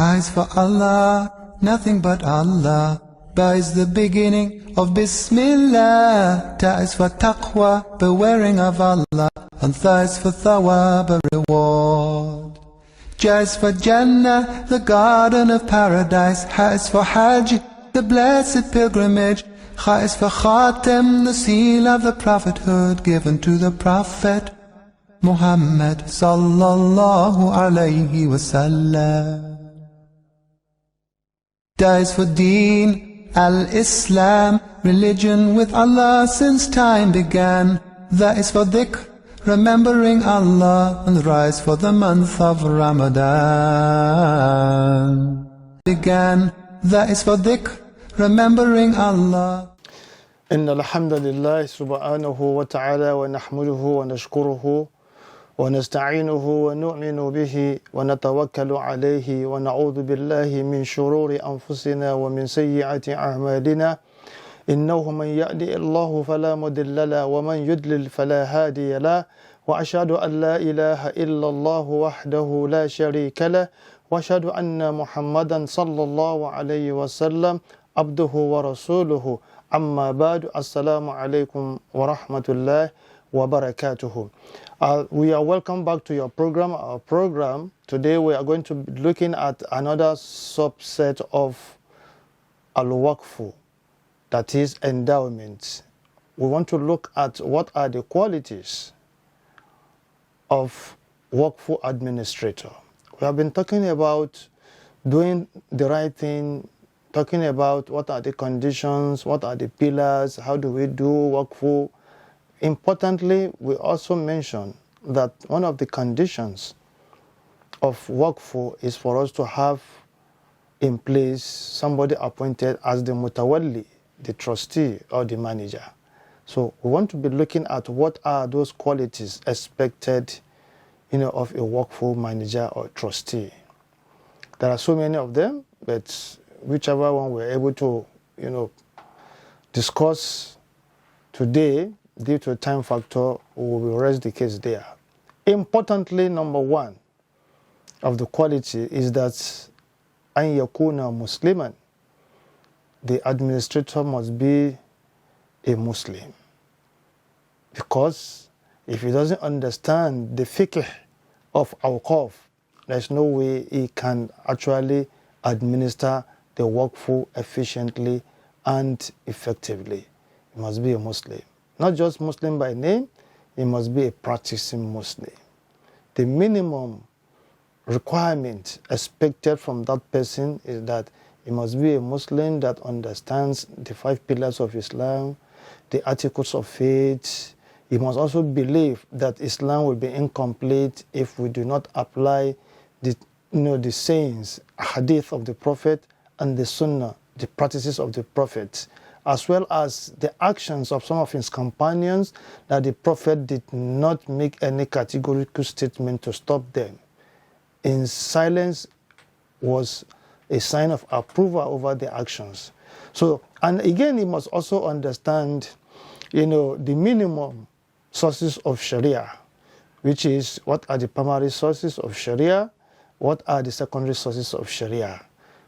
Eyes for Allah, nothing but Allah. Ba is the beginning of Bismillah. Ta is for taqwa, bewaring of Allah. And Tha is for thawab, a reward. Ja is for Jannah, the garden of paradise. Ha is for Hajj, the blessed pilgrimage. Kha is for Khatem, the seal of the prophethood given to the Prophet Muhammad sallallahu alayhi wasallam. Da is for Deen, Al-Islam, religion with Allah since time began. Tha is for Dhikr, remembering Allah, and Ra is for the month of Ramadan. Began, Tha is for Dhikr, remembering Allah. إن الحمد لله سبحانه وتعالى ونحمده ونشكره ونستعينه ونؤمن به ونتوكل عليه ونعوذ بالله من شرور أنفسنا ومن سيئات أعمالنا إنه من يهدي الله فلا مضل له ومن يضلل فلا هادي له وأشهد أن لا إله إلا الله وحده لا شريك له وأشهد أن محمدا صلى الله عليه وسلم عبده ورسوله أما بعد السلام عليكم ورحمة الله وبركاته. We are welcome back to our program. Today we are going to be looking at another subset of al-waqf, that is endowment. We want to look at what are the qualities of waqf administrator. We have been talking about doing the right thing, talking about what are the conditions, what are the pillars, how do we do waqf. Importantly, we also mentioned that one of the conditions of waqf is for us to have in place somebody appointed as the mutawalli, the trustee or the manager. So we want to be looking at what are those qualities expected, of a waqf manager or trustee. There are so many of them, but whichever one we're able to, discuss today, due to a time factor, we will rest the case there. Importantly, number one of the quality is that an yakuna musliman. The administrator must be a Muslim. Because if he doesn't understand the fiqh of awqaf, there's no way he can actually administer the waqf efficiently and effectively. He must be a Muslim. Not just Muslim by name, he must be a practicing Muslim. The minimum requirement expected from that person is that he must be a Muslim that understands the 5 pillars of Islam, the articles of faith. He must also believe that Islam will be incomplete if we do not apply the sayings, hadith of the Prophet and the Sunnah, the practices of the Prophet, as well as the actions of some of his companions, that the Prophet did not make any categorical statement to stop them. In silence was a sign of approval over the actions. So, and again, he must also understand, the minimum sources of Sharia, which is what are the primary sources of Sharia, what are the secondary sources of Sharia.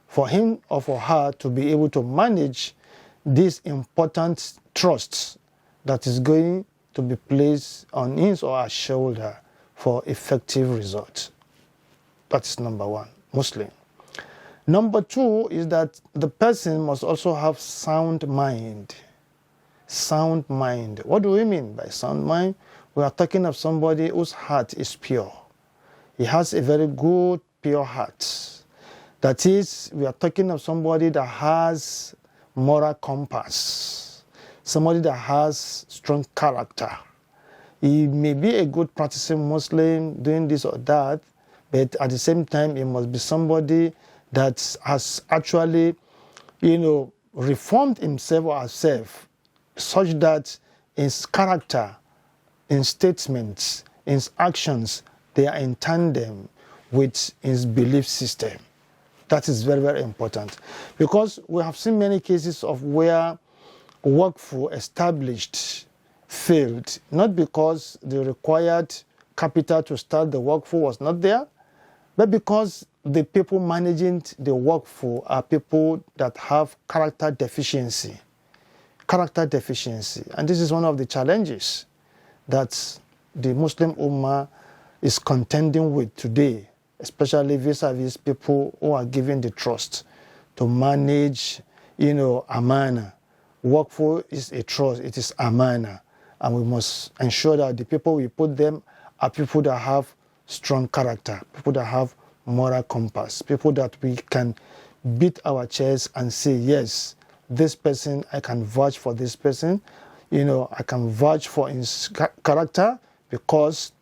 For him or for her to be able to manage these important trusts that is going to be placed on his or her shoulder for effective results. That's number one, Muslim. Number two is that the person must also have sound mind. Sound mind. What do we mean by sound mind? We are talking of somebody whose heart is pure. He has a very good, pure heart. That is, we are talking of somebody that has moral compass, somebody that has strong character. He may be a good practicing Muslim doing this or that, but at the same time, he must be somebody that has actually, reformed himself or herself such that his character, in statements, in actions, they are in tandem with his belief system. That is very, very important. Because we have seen many cases of where waqf established failed, not because the required capital to start the waqf was not there, but because the people managing the workforce are people that have character deficiency. Character deficiency. And this is one of the challenges that the Muslim Ummah is contending with today, especially vis-a-vis people who are given the trust to manage, amana. Workforce is a trust, it is amana. And we must ensure that the people we put them are people that have strong character, people that have moral compass, people that we can beat our chest and say, yes, this person, I can vouch for this person. I can vouch for his character because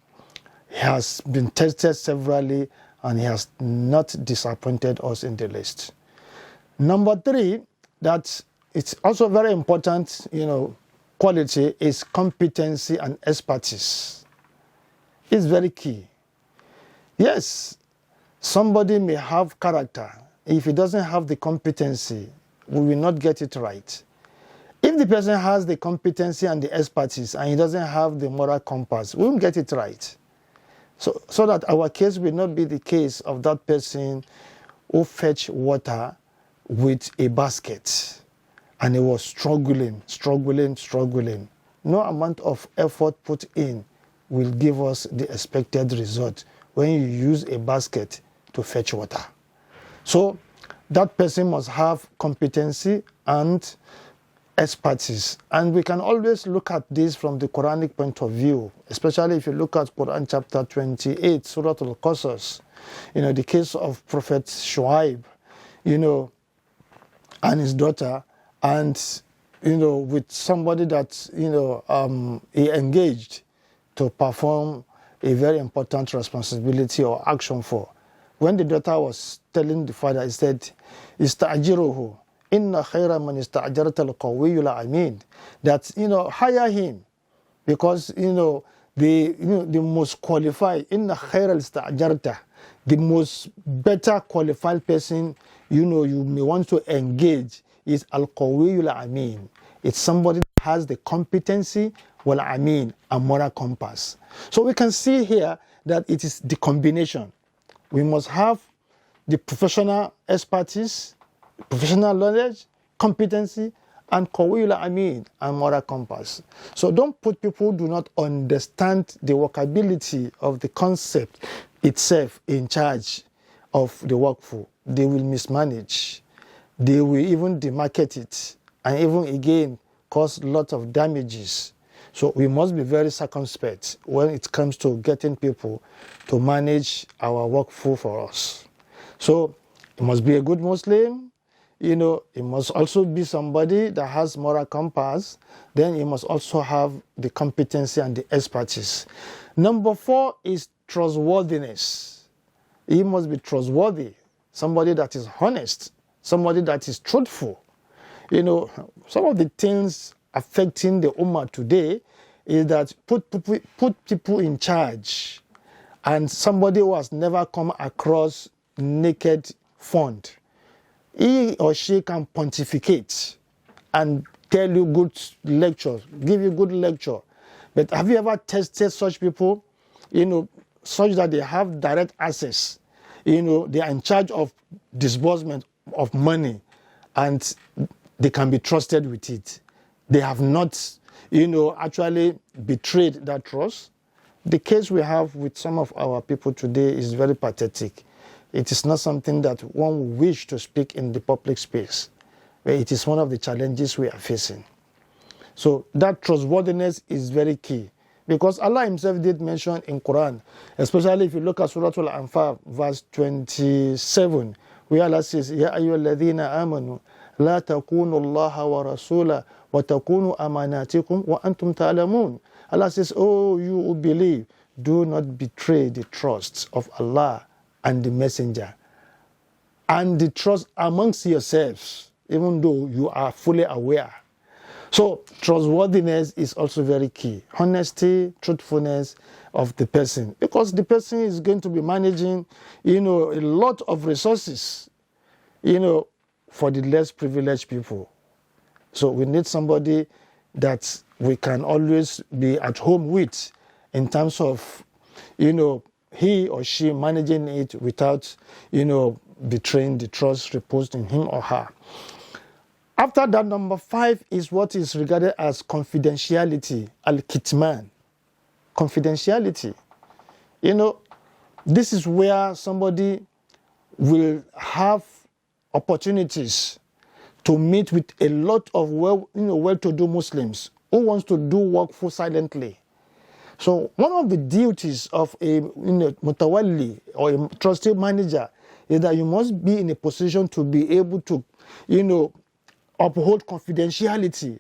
he has been tested severally and he has not disappointed us in the least. Number 3, that it's also very important, quality is competency and expertise. It's very key. Yes, somebody may have character. If he doesn't have the competency, we will not get it right. If the person has the competency and the expertise and he doesn't have the moral compass, we won't get it right. So that our case will not be the case of that person who fetched water with a basket and he was struggling. No amount of effort put in will give us the expected result when you use a basket to fetch water. So that person must have competency and expertise. And we can always look at this from the Quranic point of view, especially if you look at Quran chapter 28, Surah Al-Qasas, the case of Prophet Shuaib, and his daughter, and, with somebody that, he engaged to perform a very important responsibility or action for. When the daughter was telling the father, he said, "Ista'jiruhu, inna khayra man ista'jarta al-qawiyyu al-amin." That, hire him, because, the most qualified, inna khayra ista'jarta, the most better qualified person, you may want to engage is al-qawiyyu al-amin. It's somebody that has the competency, wal-amin, and moral compass. So we can see here that it is the combination. We must have the professional expertise, professional knowledge, competency, and qawiyul amin, and moral compass. So don't put people who do not understand the workability of the concept itself in charge of the workforce. They will mismanage. They will even demarket it, and even again cause lots of damages. So we must be very circumspect when it comes to getting people to manage our workforce for us. So it must be a good Muslim. It must also be somebody that has moral compass. Then he must also have the competency and the expertise. Number 4 is trustworthiness. He must be trustworthy. Somebody that is honest. Somebody that is truthful. Some of the things affecting the Ummah today is that put people in charge, and somebody who has never come across naked fund. He or she can pontificate and tell you good lectures, give you good lecture. But have you ever tested such people, such that they have direct access? They are in charge of disbursement of money and they can be trusted with it. They have not, actually betrayed that trust. The case we have with some of our people today is very pathetic. It is not something that one wish to speak in the public space, but it is one of the challenges we are facing. So that trustworthiness is very key, because Allah himself did mention in Quran, especially if you look at Surah Al-Anfal verse 27, where Allah says, "Ya ayyuhalladhina amanu la takunu Allah wa rasulahu wa takunu amanatikum wa antum ta'lamun." Allah says, "Oh, you who believe, do not betray the trust of Allah and the messenger, and the trust amongst yourselves, even though you are fully aware." So trustworthiness is also very key. Honesty, truthfulness of the person, because the person is going to be managing, a lot of resources, for the less privileged people. So we need somebody that we can always be at home with in terms of, he or she managing it without, betraying the trust reposed in him or her. After that, number 5 is what is regarded as confidentiality, al-kitman. Confidentiality. This is where somebody will have opportunities to meet with a lot of well-to-do Muslims who wants to do work for silently. So one of the duties of a mutawalli or a trusted manager is that you must be in a position to be able to, uphold confidentiality.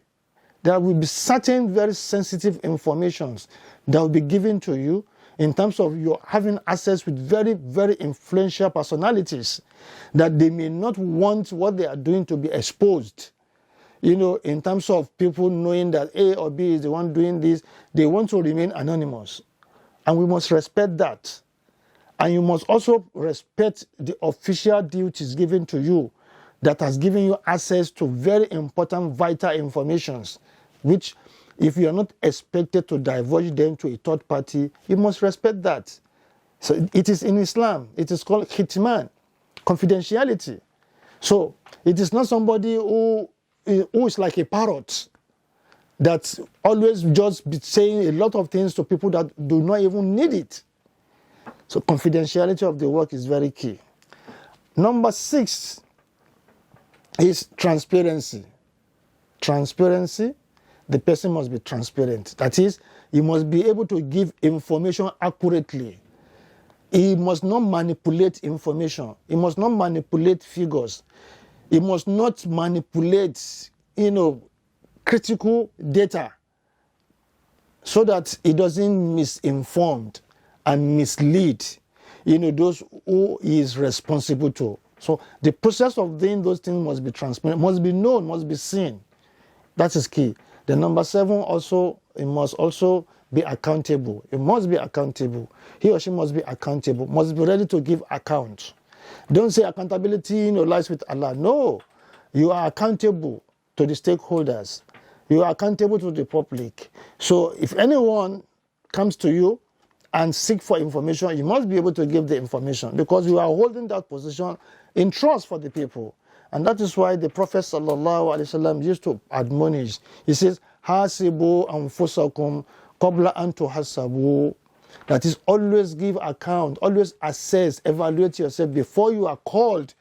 There will be certain very sensitive informations that will be given to you in terms of your having access with very, very influential personalities that they may not want what they are doing to be exposed. In terms of people knowing that A or B is the one doing this, they want to remain anonymous. And we must respect that. And you must also respect the official duties given to you that has given you access to very important, vital informations, which if you are not expected to divulge them to a third party, you must respect that. So it is in Islam. It is called kitman, confidentiality. So it is not somebody who is like a parrot that always just be saying a lot of things to people that do not even need it. So confidentiality of the work is very key. Number 6 is transparency. Transparency, the person must be transparent. That is, he must be able to give information accurately. He must not manipulate information. He must not manipulate figures. He must not manipulate, critical data so that he doesn't misinformed and mislead, those who he is responsible to. So the process of doing those things must be transparent, must be known, must be seen. That is key. The number 7 also, it must also be accountable. It must be accountable. He or she must be accountable, must be ready to give account. Don't say accountability lies with Allah. No, you are accountable to the stakeholders. You are accountable to the public. So if anyone comes to you and seek for information, you must be able to give the information because you are holding that position in trust for the people. And that is why the Prophet ﷺ used to admonish. He says, Hasibu anfusakum qabla an tuhasabu. That is, always give account, always assess, evaluate yourself before you are called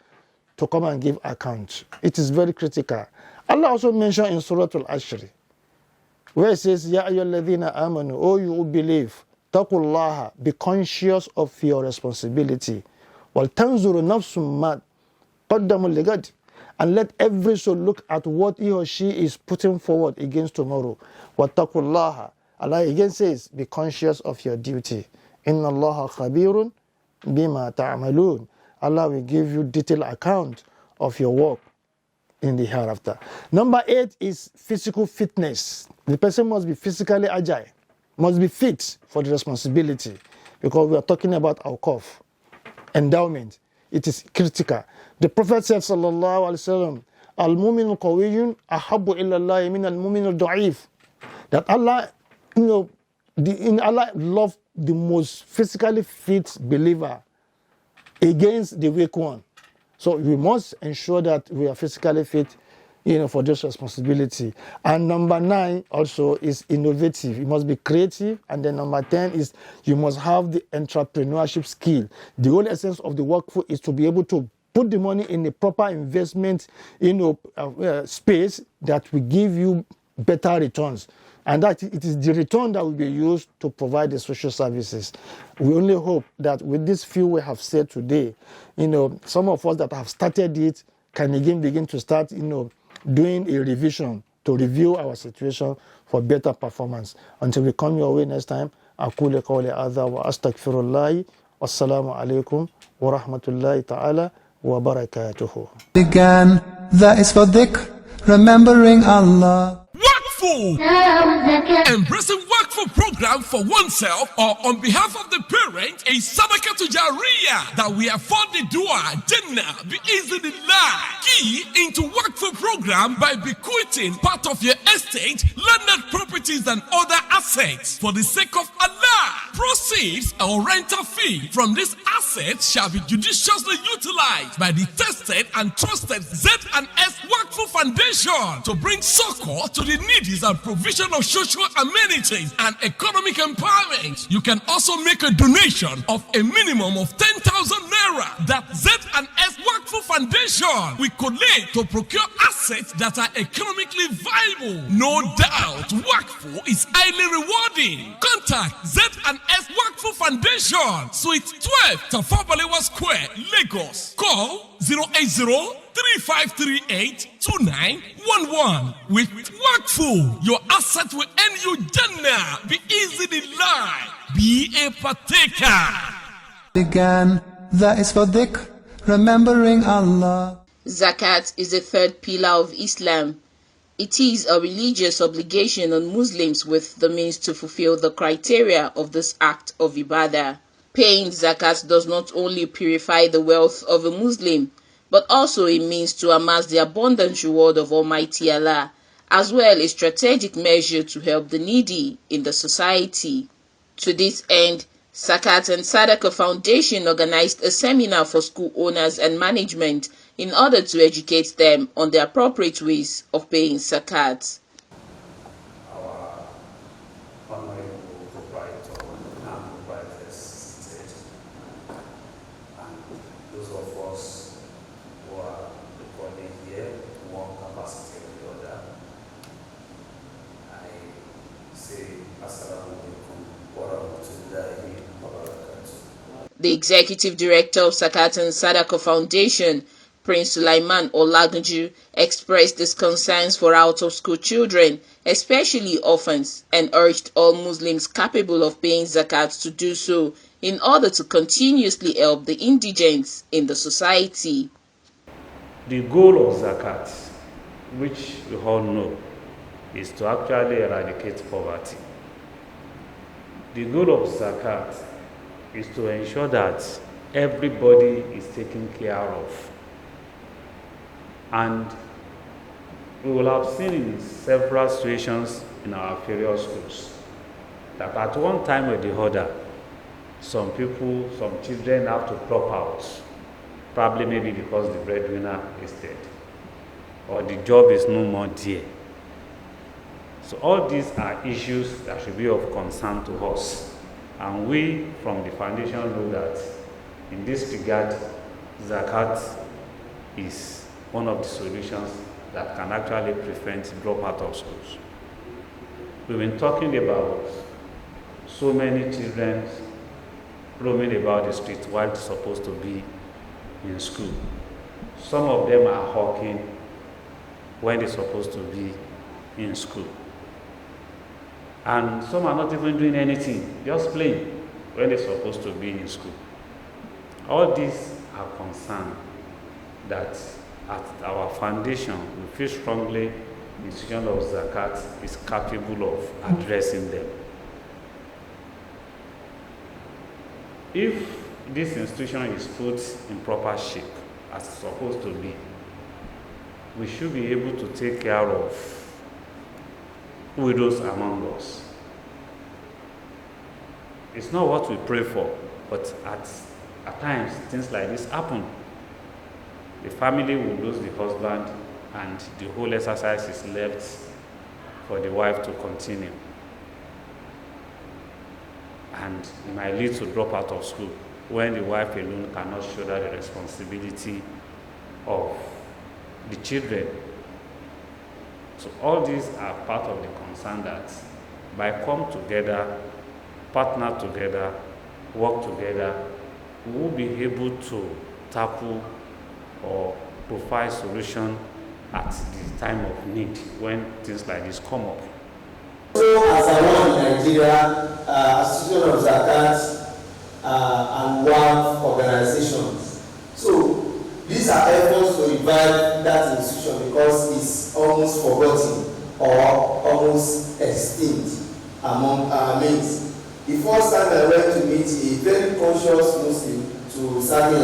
to come and give account. It is very critical. Allah also mentioned in Surah Al-Ashr, where it says, Ya ayyuhalladhina amanu, O you who believe, taqullaha, be conscious of your responsibility. Wal tanzuru nafsum ma qaddamu ligad. And let every soul look at what he or she is putting forward against tomorrow. Wattaqullaha. Allah again says, be conscious of your duty. Inna Allaha khabirun bima ta'amalun. Allah will give you detailed account of your work in the hereafter. Number 8 is physical fitness. The person must be physically agile, must be fit for the responsibility, because we are talking about awqaf, endowment. It is critical. The Prophet said, sallallahu alaihi wasallam, al-mu'min al-qawiyyun ahabbu illa Allah min al-mu'min al-da'if. That Allah, Allah loves the most physically fit believer against the weak one. So we must ensure that we are physically fit, for this responsibility. And number 9 also is innovative. You must be creative. And then number 10 is you must have the entrepreneurship skill. The whole essence of the workforce is to be able to put the money in a proper investment, space that will give you better returns. And that it is the return that will be used to provide the social services. We only hope that with this few we have said today, some of us that have started it can again begin to start, doing a revision to review our situation for better performance. Until we come your way next time, أقول قولي هذا وأستغفر الله والسلام عليكم ورحمة الله تعالى وبركاته. Began, that is for dhikr, remembering Allah. Wakfu! Embracing Wakfu! Wakfu program for oneself or on behalf of the parent is Sadaqah to Jariyah that we afford the dua Jannah bi iznillah. Key into Wakfu program by bequeathing part of your estate, landed properties and other assets for the sake of Allah. Proceeds or rental fee from this asset shall be judiciously utilized by the tested and trusted Z&S Wakfu Foundation to bring succor to the needy and provision of social amenities and economic empowerment. You can also make a donation of a minimum of 10,000 naira that Z&S Wakfu Foundation will collate to procure assets that are economically viable. No doubt, Wakfu is highly rewarding. Contact Z&S Wakfu Foundation, Suite 12, Tafawa Balewa Square, Lagos. Call 080-3538-2911. With Wakfu, your asset will earn you Jannah. Be easy in life. Be a partaker. Began, that is for dhikr, remembering Allah. Zakat is the third pillar of Islam. It is a religious obligation on Muslims with the means to fulfill the criteria of this act of ibadah. Paying zakat does not only purify the wealth of a Muslim, but also a means to amass the abundant reward of Almighty Allah, as well a strategic measure to help the needy in the society. To this end, Zakat and Sadaqah Foundation organized a seminar for school owners and management in order to educate them on the appropriate ways of paying zakat. Our honorable proprietor and proprietors state, and those of us who are recording here, one capacity or the other, I say Assalamu alaikum wa rahmatullahi wa barakatuh. The executive director of Zakat and Sadaqah Foundation, Prince Sulaiman Olagunju, expressed his concerns for out-of-school children, especially orphans, and urged all Muslims capable of paying zakat to do so in order to continuously help the indigents in the society. The goal of zakat, which we all know, is to actually eradicate poverty. The goal of zakat is to ensure that everybody is taken care of. And we will have seen in several situations in our various schools that at one time or the other, some children have to drop out, probably maybe because the breadwinner is dead or the job is no more there. So all these are issues that should be of concern to us. And we from the foundation know that in this regard, zakat is one of the solutions that can actually prevent dropout of schools. We've been talking about so many children roaming about the streets while they're supposed to be in school. Some of them are hawking when they're supposed to be in school. And some are not even doing anything, just playing when they're supposed to be in school. All these are concerns that at our foundation, we feel strongly the institution of zakat is capable of addressing them. If this institution is put in proper shape, as it's supposed to be, we should be able to take care of widows among us. It's not what we pray for, but at times things like this happen. The family will lose the husband and the whole exercise is left for the wife to continue. And it might lead to drop out of school when the wife alone cannot shoulder the responsibility of the children. So all these are part of the concern that by come together, partner together, work together, we will be able to tackle or provide solution at the time of need when things like this come up. So as I want in Nigeria, Association of Zakat and WAF organizations. So these are efforts to revive that institution because it's almost forgotten or almost extinct. among our mates. The first time I went to meet a very conscious Muslim to Sami,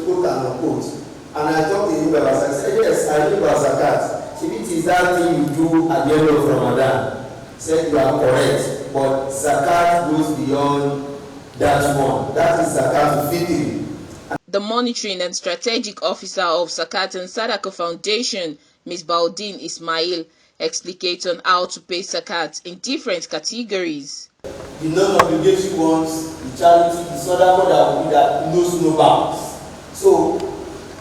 quote and unquote, and I talked to him about zakat. I said, yes, I know about zakat. If it is that thing you do at the end of Ramadan, he said you are correct, but zakat goes beyond that one. That is zakat fitri. The Monitoring and Strategic Officer of Zakat and Sadaqah Foundation, Ms. Baldin Ismail, explicates on how to pay zakat in different categories. The non-obligatory ones, the charity, the sadaqah that will be that knows no bounds. So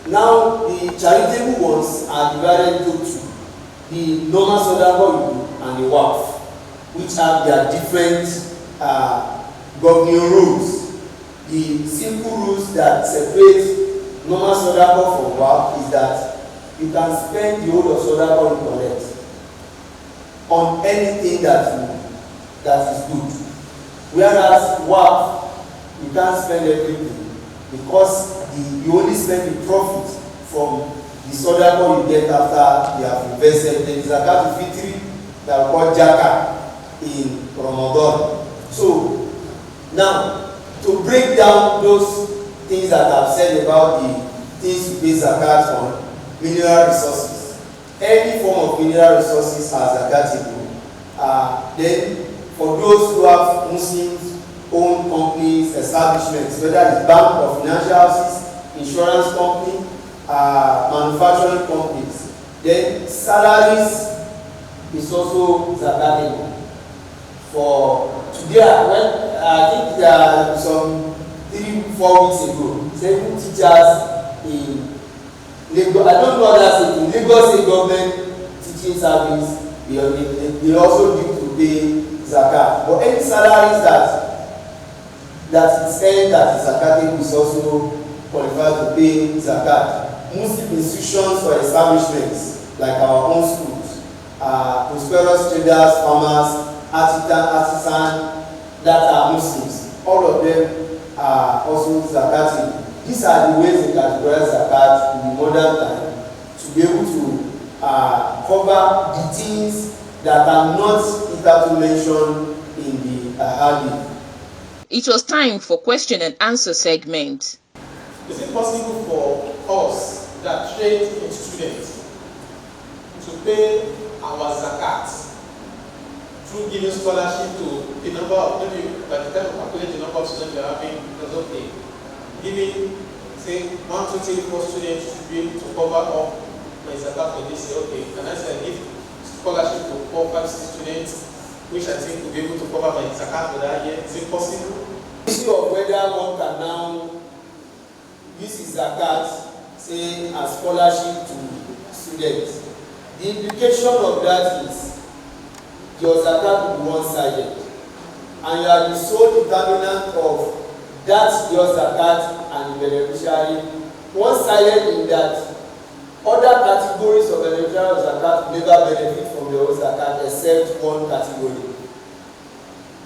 now the charitable ones are divided into two: the normal sadaqah you do and the waqf, which have their different governing rules. The simple rules that separate normal sadaqah from waqf is that you can spend the whole of sadaqah you collect on anything that is good. Whereas waqf, you can't spend everything because you only spend the profit from the sadaqah you get after you have invested. There is zakat fitri that we call zakah in Ramadan. So now, to break down those things that I've said about the things you pay zakat on, mineral resources. Any form of mineral resources are zakatable. Then for those who have Muslims owned companies, establishments, whether it's bank or financial houses, insurance company, manufacturing companies, then salaries is also zakatable. For today, when I think there are some 3-4 weeks ago, 7 teachers in Lagos, I don't know others in Lagos State government teaching service, they also need to pay zakat. But any salaries that is earned that is zakatable is also qualified to pay zakat. Muslim institutions or establishments like our own schools, prosperous traders, farmers, artisan that are Muslims, all of them are also zakatable. These are the ways they categorize zakat in the modern time to be able to cover the things that are not hitherto mentioned in the hadith. It was time for question and answer segment. Is it possible for us that trade in students to pay our zakat through giving scholarship to the number of, maybe by the time we calculate the number of students we are having, because of the giving, say, 1, 2, 3, 4 students to be able to cover up my zakat for this year? Okay, and I say give scholarship to 4, 5, 6 students, which I think will be able to cover my zakat for that year. Is it possible? The issue of whether one can now use his zakat, say, as scholarship to students, the implication of that is your zakat will be one-sided, and you are the sole determinant of that your zakat and the beneficiary. One-sided in that other categories of beneficiary of zakat will never benefit from your own zakat except one category.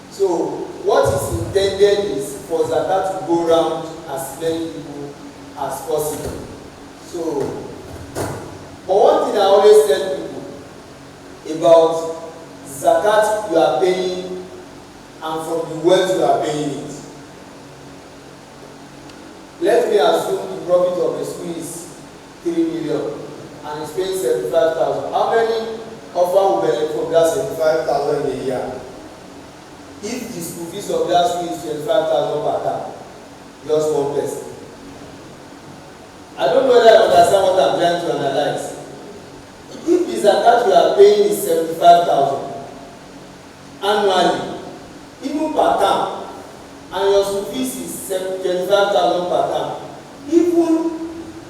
So what is intended is for zakat to go around as many people as possible. So, but one thing I always tell people about zakat you are paying and from the wealth you are paying it. Let me assume the profit of the school is 3 million and it's paying 75,000. How many of us will benefit from that 75,000 in a year? If the school fees of that school is 25,000 per term, just one person. I don't know whether I understand what I'm trying to analyze. If the zakat you are paying is 75,000 annually, even per term, and your school fees is 25,000 per term, even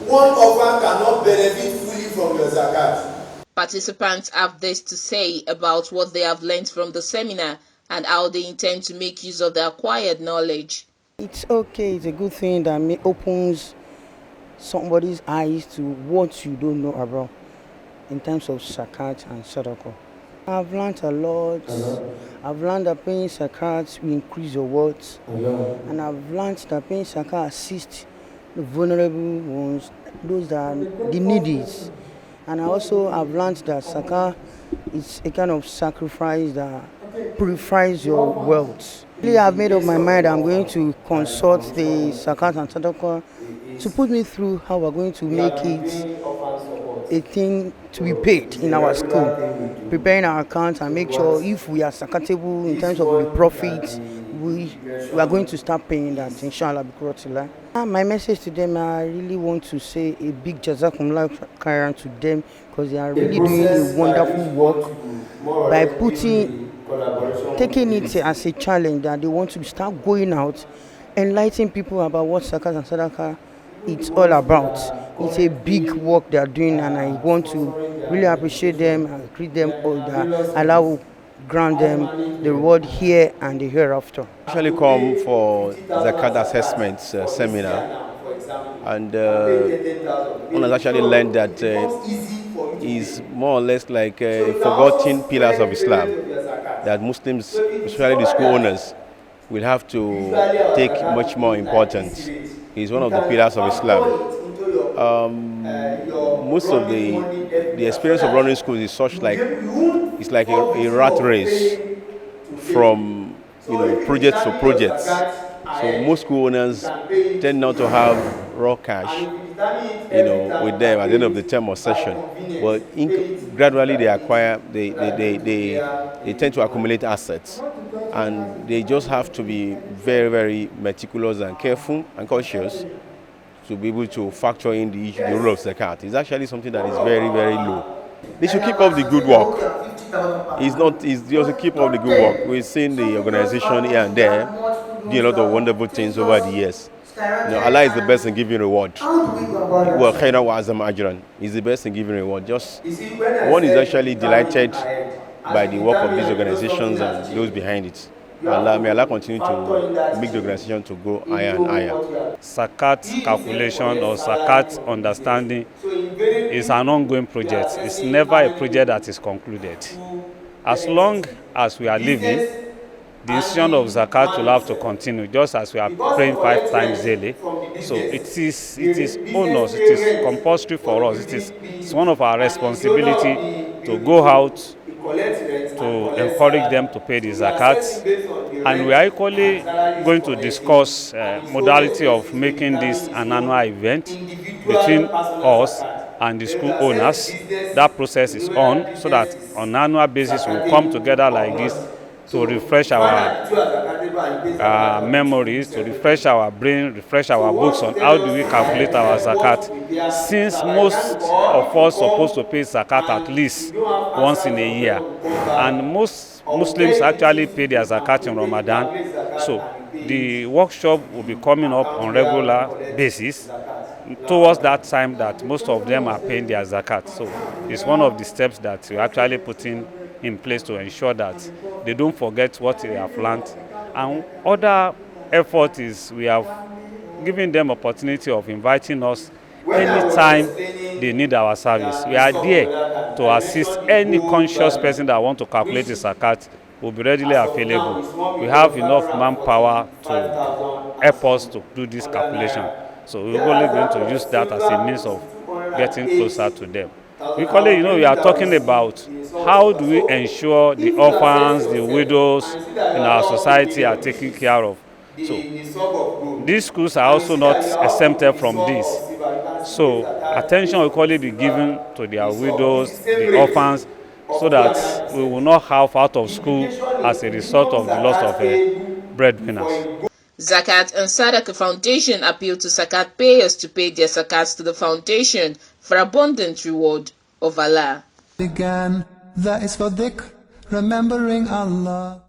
one orphan cannot benefit fully from your zakat. Participants have this to say about what they have learned from the seminar and how they intend to make use of the acquired knowledge. It's okay, it's a good thing that opens somebody's eyes to what you don't know about in terms of zakat and sadaqah. I've learned a lot. I've learned that paying zakat will increase your wealth. And I've learned that paying zakat assists the vulnerable ones, those that are the needy. And I also have learned that zakat is a kind of sacrifice that purifies your wealth. Really, I've made up my mind. I'm going to consult the Zakat and Sadaqah to put me through how we're going to make it a thing to be paid in our school, preparing our accounts and make sure if we are zakatable in terms of the profits, we are going to start paying that, inshallah. My message to them, I really want to say a big jazakumullah khairan to them, because they are really doing a wonderful work by taking it as a challenge that they want to start going out, enlightening people about what zakat and sadaqah it's all about. It's a big work they are doing, and I want to really appreciate them and greet them all, that Allah will grant them the reward here and the hereafter. I actually come for Zakat assessment seminar, and one has actually learned that is more or less like forgotten pillars of Islam, that Muslims, especially the school owners, will have to take much more importance. It's one of the pillars of Islam. Most of the experience of running schools is such like it's like a rat race from project to project. So most school owners tend not to have raw cash, with them at the end of the term or session. But gradually they acquire, they tend to accumulate assets, and they just have to be very, very meticulous and careful and cautious to be able to factor in the role of zakat. It's actually something that is very, very low. They should keep up the good work. It's just to keep up the good work. We've seen the organization here and there doing a lot of wonderful things over the years. Allah is the best in giving reward. Well, khairan wa azam ajran. He's the best in giving reward. Just one is actually delighted by the work of these organizations and those behind it. May Allah continue to make the organization to go higher and higher. Zakat calculation or Zakat understanding is an ongoing project. It's never a project that is concluded. As long as we are living, the institution of Zakat will have to continue, just as we are praying 5 times daily. So it is onus, it is compulsory for us. It's one of our responsibility to go out to encourage them to pay the zakat, and we are equally going to discuss modality of making this an annual event between us and the school owners. That process is on, so that on an annual basis we'll come together like this to refresh our memories, to refresh our brain, refresh our books on how do we calculate our zakat, since most of us are supposed to pay zakat at least once in a year, and most Muslims actually pay their zakat in Ramadan. So the workshop will be coming up on regular basis towards that time that most of them are paying their zakat. So it's one of the steps that we're actually putting in place to ensure that they don't forget what they have learned. And other effort is we have given them opportunity of inviting us anytime they need our service. We are there to assist any conscious person that want to calculate the zakat. Will be readily available. We have enough manpower to help us to do this calculation. So we're only going to use that as a means of getting closer to them. Equally, we are talking about how do we ensure the orphans, the widows in our society are taken care of. So these schools are also not exempted from this. So attention will equally be given to their widows, the orphans, so that we will not have out of school as a result of the loss of breadwinners. Zakat and Sadaqah Foundation appeal to zakat payers to pay their zakats to the foundation for abundant reward of Allah. Began, that is for dhikr, remembering Allah.